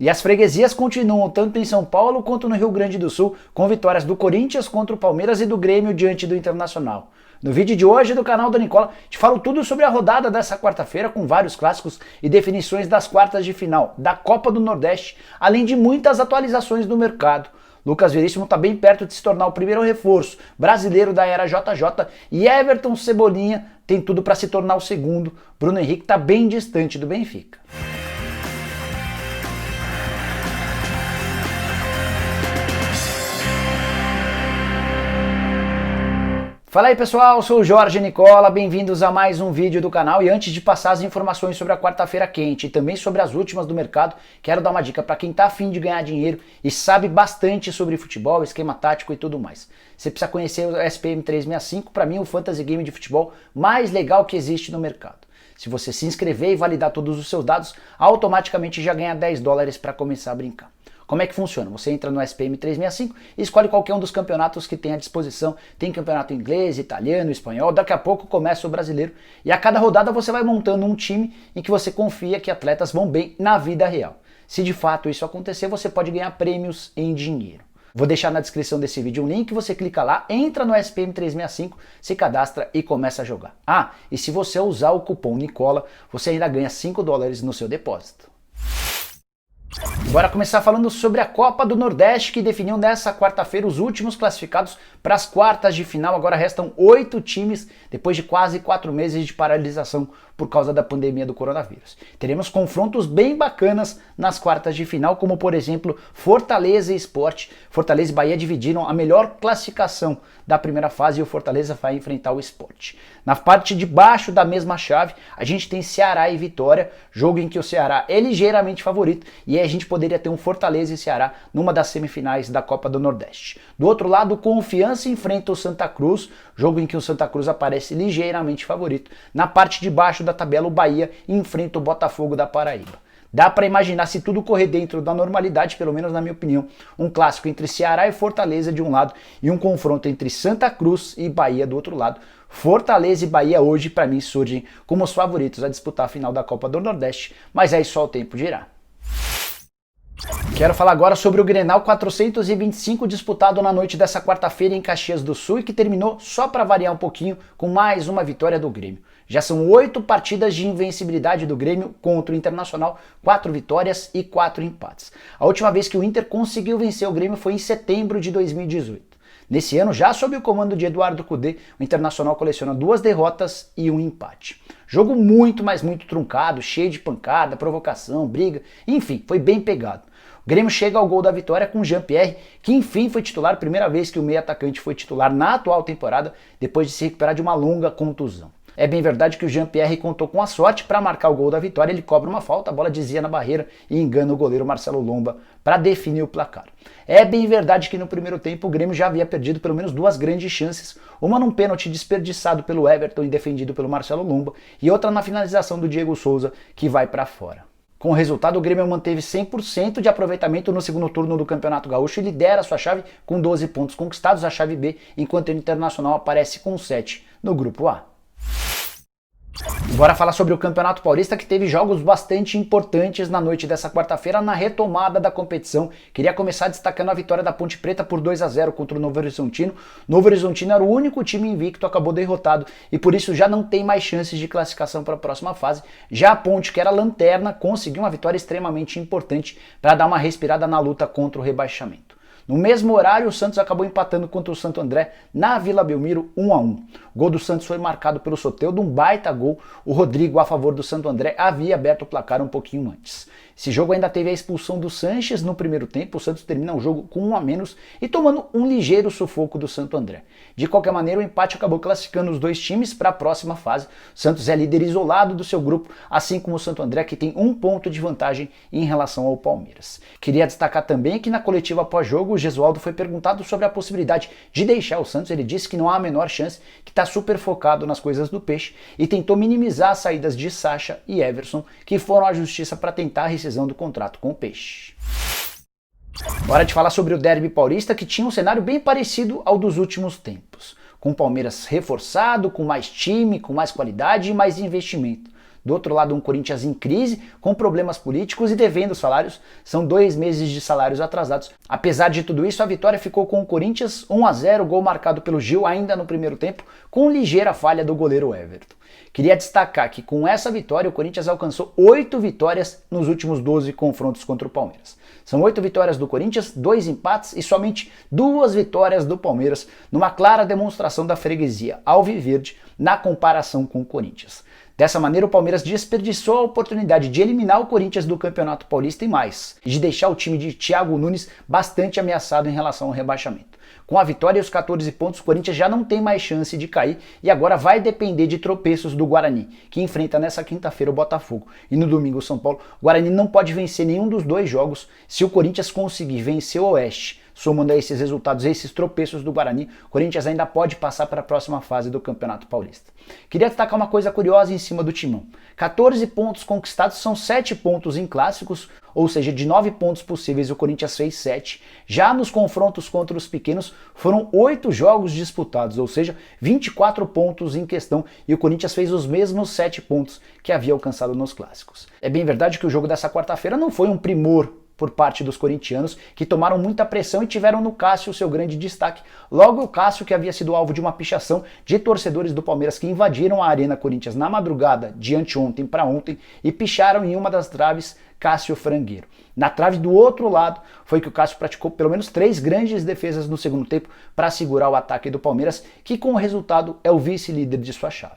E as freguesias continuam tanto em São Paulo quanto no Rio Grande do Sul, com vitórias do Corinthians contra o Palmeiras e do Grêmio diante do Internacional. No vídeo de hoje do canal da Nicola, te falo tudo sobre a rodada dessa quarta-feira, com vários clássicos e definições das quartas de final da Copa do Nordeste, além de muitas atualizações do mercado. Lucas Veríssimo está bem perto de se tornar o primeiro reforço brasileiro da era JJ e Everton Cebolinha tem tudo para se tornar o segundo. Bruno Henrique está bem distante do Benfica. Fala aí pessoal, sou o Jorge Nicola, bem-vindos a mais um vídeo do canal. E antes de passar as informações sobre a quarta-feira quente e também sobre as últimas do mercado, quero dar uma dica para quem está a fim de ganhar dinheiro e sabe bastante sobre futebol, esquema tático e tudo mais. Você precisa conhecer o SPM 365, para mim o fantasy game de futebol mais legal que existe no mercado. Se você se inscrever e validar todos os seus dados, automaticamente já ganha $10 para começar a brincar. Como é que funciona? Você entra no SPM 365 e escolhe qualquer um dos campeonatos que tem à disposição. Tem campeonato inglês, italiano, espanhol, daqui a pouco começa o brasileiro. E a cada rodada você vai montando um time em que você confia que atletas vão bem na vida real. Se de fato isso acontecer, você pode ganhar prêmios em dinheiro. Vou deixar na descrição desse vídeo um link, você clica lá, entra no SPM 365, se cadastra e começa a jogar. Ah, e se você usar o cupom Nicola, você ainda ganha $5 no seu depósito. Bora começar falando sobre a Copa do Nordeste, que definiu nessa quarta-feira os últimos classificados para as quartas de final. Agora restam 8 times, depois de quase 4 meses de paralisação por causa da pandemia do coronavírus. Teremos confrontos bem bacanas nas quartas de final, como por exemplo Fortaleza e Sport. Fortaleza e Bahia dividiram a melhor classificação da primeira fase e o Fortaleza vai enfrentar o Sport. Na parte de baixo da mesma chave, a gente tem Ceará e Vitória, jogo em que o Ceará é ligeiramente favorito e aí a gente poderia ter um Fortaleza e Ceará numa das semifinais da Copa do Nordeste. Do outro lado, Confiança enfrenta o Santa Cruz, jogo em que o Santa Cruz aparece ligeiramente favorito. Na parte de baixo da tabela, o Bahia enfrenta o Botafogo da Paraíba. Dá para imaginar, se tudo correr dentro da normalidade, pelo menos na minha opinião, um clássico entre Ceará e Fortaleza de um lado e um confronto entre Santa Cruz e Bahia do outro lado. Fortaleza e Bahia hoje, para mim, surgem como os favoritos a disputar a final da Copa do Nordeste, mas aí só o tempo dirá. Quero falar agora sobre o Grenal 425 disputado na noite dessa quarta-feira em Caxias do Sul e que terminou, só para variar um pouquinho, com mais uma vitória do Grêmio. Já são 8 partidas de invencibilidade do Grêmio contra o Internacional, 4 vitórias e 4 empates. A última vez que o Inter conseguiu vencer o Grêmio foi em setembro de 2018. Nesse ano, já sob o comando de Eduardo Cudê, o Internacional coleciona 2 derrotas e 1 empate. Jogo muito, mas muito truncado, cheio de pancada, provocação, briga, enfim, foi bem pegado. O Grêmio chega ao gol da vitória com Jean-Pierre, que enfim foi titular, primeira vez que o meio atacante foi titular na atual temporada, depois de se recuperar de uma longa contusão. É bem verdade que o Jean-Pierre contou com a sorte para marcar o gol da vitória, ele cobra uma falta, a bola desvia na barreira e engana o goleiro Marcelo Lomba para definir o placar. É bem verdade que no primeiro tempo o Grêmio já havia perdido pelo menos 2 grandes chances, uma num pênalti desperdiçado pelo Everton e defendido pelo Marcelo Lomba, e outra na finalização do Diego Souza, que vai para fora. Com o resultado, o Grêmio manteve 100% de aproveitamento no segundo turno do Campeonato Gaúcho e lidera a sua chave com 12 pontos conquistados, a chave B, enquanto o Internacional aparece com 7 no Grupo A. Bora falar sobre o Campeonato Paulista, que teve jogos bastante importantes na noite dessa quarta-feira na retomada da competição. Queria começar destacando a vitória da Ponte Preta por 2-0 contra o Novo Horizontino. Novo Horizontino era o único time invicto, acabou derrotado e por isso já não tem mais chances de classificação para a próxima fase. Já a Ponte, que era lanterna, conseguiu uma vitória extremamente importante para dar uma respirada na luta contra o rebaixamento. No mesmo horário, o Santos acabou empatando contra o Santo André na Vila Belmiro 1-1. O gol do Santos foi marcado pelo Soteldo, um baita gol. O Rodrigo, a favor do Santo André, havia aberto o placar um pouquinho antes. Esse jogo ainda teve a expulsão do Sanches no primeiro tempo, o Santos termina o jogo com 1 a menos e tomando um ligeiro sufoco do Santo André. De qualquer maneira, o empate acabou classificando os dois times para a próxima fase. O Santos é líder isolado do seu grupo, assim como o Santo André, que tem 1 ponto de vantagem em relação ao Palmeiras. Queria destacar também que na coletiva pós-jogo, o Gesualdo foi perguntado sobre a possibilidade de deixar o Santos. Ele disse que não há a menor chance, que está super focado nas coisas do Peixe e tentou minimizar as saídas de Sacha e Everson, que foram à justiça para tentar a rescisão do contrato com o Peixe. Hora de falar sobre o Derby Paulista, que tinha um cenário bem parecido ao dos últimos tempos, com o Palmeiras reforçado, com mais time, com mais qualidade e mais investimento. Do outro lado, um Corinthians em crise, com problemas políticos e devendo salários. São 2 meses de salários atrasados. Apesar de tudo isso, a vitória ficou com o Corinthians 1-0, gol marcado pelo Gil ainda no primeiro tempo, com ligeira falha do goleiro Everton. Queria destacar que com essa vitória o Corinthians alcançou 8 vitórias nos últimos 12 confrontos contra o Palmeiras. São 8 vitórias do Corinthians, 2 empates e somente 2 vitórias do Palmeiras, numa clara demonstração da freguesia alviverde na comparação com o Corinthians. Dessa maneira, o Palmeiras desperdiçou a oportunidade de eliminar o Corinthians do Campeonato Paulista e mais, e de deixar o time de Thiago Nunes bastante ameaçado em relação ao rebaixamento. Com a vitória e os 14 pontos, o Corinthians já não tem mais chance de cair e agora vai depender de tropeços do Guarani, que enfrenta nessa quinta-feira o Botafogo. E no domingo o São Paulo. O Guarani não pode vencer nenhum dos 2 jogos. Se o Corinthians conseguir vencer o Oeste, somando a esses resultados, esses tropeços do Guarani, o Corinthians ainda pode passar para a próxima fase do Campeonato Paulista. Queria destacar uma coisa curiosa em cima do Timão. 14 pontos conquistados são 7 pontos em clássicos, ou seja, de 9 pontos possíveis o Corinthians fez 7. Já nos confrontos contra os pequenos foram 8 jogos disputados, ou seja, 24 pontos em questão, e o Corinthians fez os mesmos 7 pontos que havia alcançado nos clássicos. É bem verdade que o jogo dessa quarta-feira não foi um primor por parte dos corintianos, que tomaram muita pressão e tiveram no Cássio o seu grande destaque. Logo o Cássio, que havia sido alvo de uma pichação de torcedores do Palmeiras que invadiram a Arena Corinthians na madrugada de anteontem para ontem e picharam em uma das traves Cássio Frangueiro. Na trave do outro lado foi que o Cássio praticou pelo menos 3 grandes defesas no segundo tempo para segurar o ataque do Palmeiras, que com o resultado é o vice-líder de sua chave.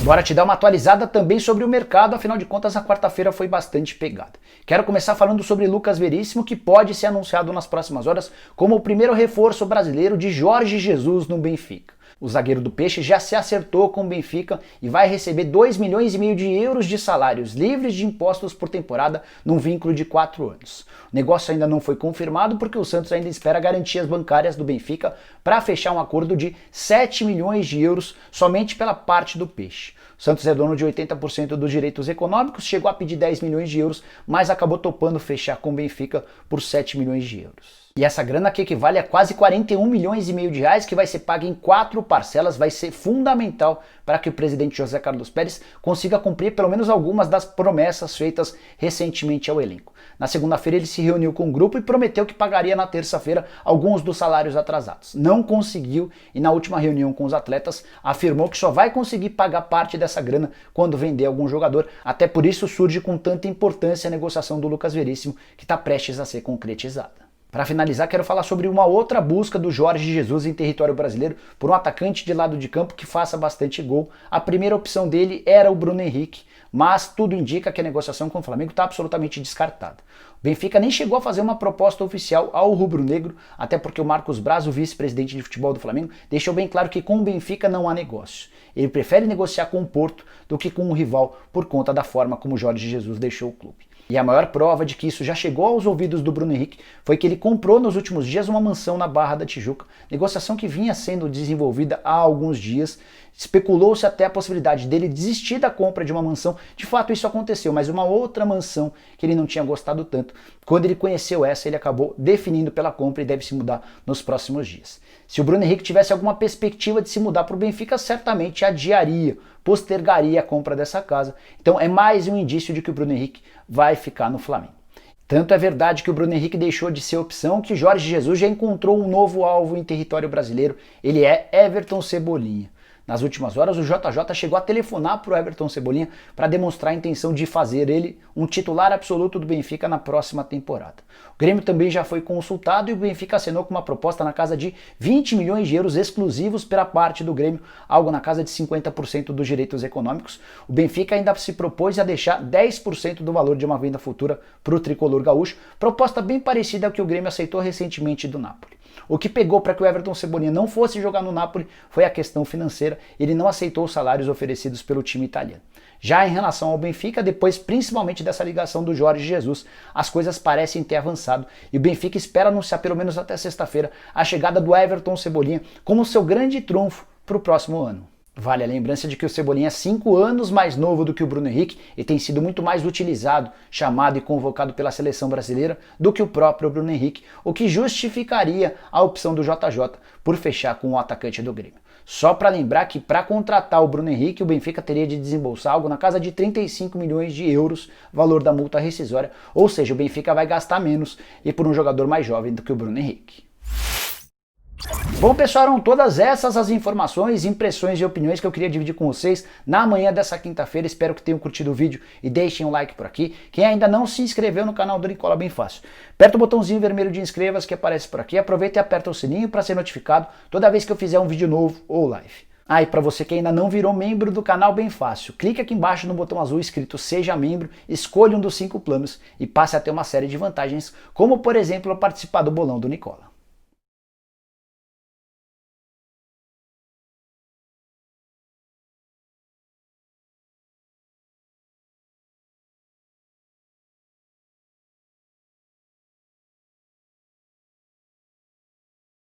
Bora te dar uma atualizada também sobre o mercado, afinal de contas a quarta-feira foi bastante pegada. Quero começar falando sobre Lucas Veríssimo, que pode ser anunciado nas próximas horas como o primeiro reforço brasileiro de Jorge Jesus no Benfica. O zagueiro do Peixe já se acertou com o Benfica e vai receber 2,5 milhões de euros de salários livres de impostos por temporada num vínculo de 4 anos. O negócio ainda não foi confirmado porque o Santos ainda espera garantias bancárias do Benfica para fechar um acordo de 7 milhões de euros somente pela parte do Peixe. O Santos é dono de 80% dos direitos econômicos, chegou a pedir 10 milhões de euros, mas acabou topando fechar com o Benfica por 7 milhões de euros. E essa grana que equivale a quase 41,5 milhões de reais, que vai ser paga em 4 parcelas, vai ser fundamental para que o presidente José Carlos Pérez consiga cumprir pelo menos algumas das promessas feitas recentemente ao elenco. Na segunda-feira ele se reuniu com o grupo e prometeu que pagaria na terça-feira alguns dos salários atrasados. Não conseguiu e na última reunião com os atletas afirmou que só vai conseguir pagar parte dessa grana quando vender algum jogador. Até por isso surge com tanta importância a negociação do Lucas Veríssimo, que está prestes a ser concretizada. Para finalizar, quero falar sobre uma outra busca do Jorge Jesus em território brasileiro por um atacante de lado de campo que faça bastante gol. A primeira opção dele era o Bruno Henrique, mas tudo indica que a negociação com o Flamengo está absolutamente descartada. O Benfica nem chegou a fazer uma proposta oficial ao rubro-negro, até porque o Marcos Braz, o vice-presidente de futebol do Flamengo, deixou bem claro que com o Benfica não há negócio. Ele prefere negociar com o Porto do que com o rival por conta da forma como o Jorge Jesus deixou o clube. E a maior prova de que isso já chegou aos ouvidos do Bruno Henrique foi que ele comprou nos últimos dias uma mansão na Barra da Tijuca, negociação que vinha sendo desenvolvida há alguns dias. Especulou-se até a possibilidade dele desistir da compra de uma mansão. De fato isso aconteceu, mas uma outra mansão que ele não tinha gostado tanto. Quando ele conheceu essa, ele acabou definindo pela compra e deve se mudar nos próximos dias. Se o Bruno Henrique tivesse alguma perspectiva de se mudar para o Benfica, certamente adiaria, postergaria a compra dessa casa. Então é mais um indício de que o Bruno Henrique vai ficar no Flamengo. Tanto é verdade que o Bruno Henrique deixou de ser opção que Jorge Jesus já encontrou um novo alvo em território brasileiro. Ele é Everton Cebolinha. Nas últimas horas, o JJ chegou a telefonar para o Everton Cebolinha para demonstrar a intenção de fazer ele um titular absoluto do Benfica na próxima temporada. O Grêmio também já foi consultado e o Benfica assinou com uma proposta na casa de 20 milhões de euros exclusivos pela parte do Grêmio, algo na casa de 50% dos direitos econômicos. O Benfica ainda se propôs a deixar 10% do valor de uma venda futura para o tricolor gaúcho, proposta bem parecida ao que o Grêmio aceitou recentemente do Napoli. O que pegou para que o Everton Cebolinha não fosse jogar no Napoli foi a questão financeira. Ele não aceitou os salários oferecidos pelo time italiano. Já em relação ao Benfica, depois principalmente dessa ligação do Jorge Jesus, as coisas parecem ter avançado e o Benfica espera anunciar pelo menos até sexta-feira a chegada do Everton Cebolinha como seu grande trunfo para o próximo ano. Vale a lembrança de que o Cebolinha é 5 anos mais novo do que o Bruno Henrique e tem sido muito mais utilizado, chamado e convocado pela seleção brasileira do que o próprio Bruno Henrique, o que justificaria a opção do JJ por fechar com o atacante do Grêmio. Só para lembrar que para contratar o Bruno Henrique, o Benfica teria de desembolsar algo na casa de 35 milhões de euros, valor da multa rescisória, ou seja, o Benfica vai gastar menos e por um jogador mais jovem do que o Bruno Henrique. Bom, pessoal, eram todas essas as informações, impressões e opiniões que eu queria dividir com vocês na manhã dessa quinta-feira. Espero que tenham curtido o vídeo e deixem um like por aqui. Quem ainda não se inscreveu no canal do Nicola Bem Fácil, aperta o botãozinho vermelho de inscreva-se que aparece por aqui. Aproveita e aperta o sininho para ser notificado toda vez que eu fizer um vídeo novo ou live. Ah, e para você que ainda não virou membro do canal Bem Fácil, clique aqui embaixo no botão azul escrito Seja Membro, escolha um dos 5 planos e passe a ter uma série de vantagens, como por exemplo participar do bolão do Nicola.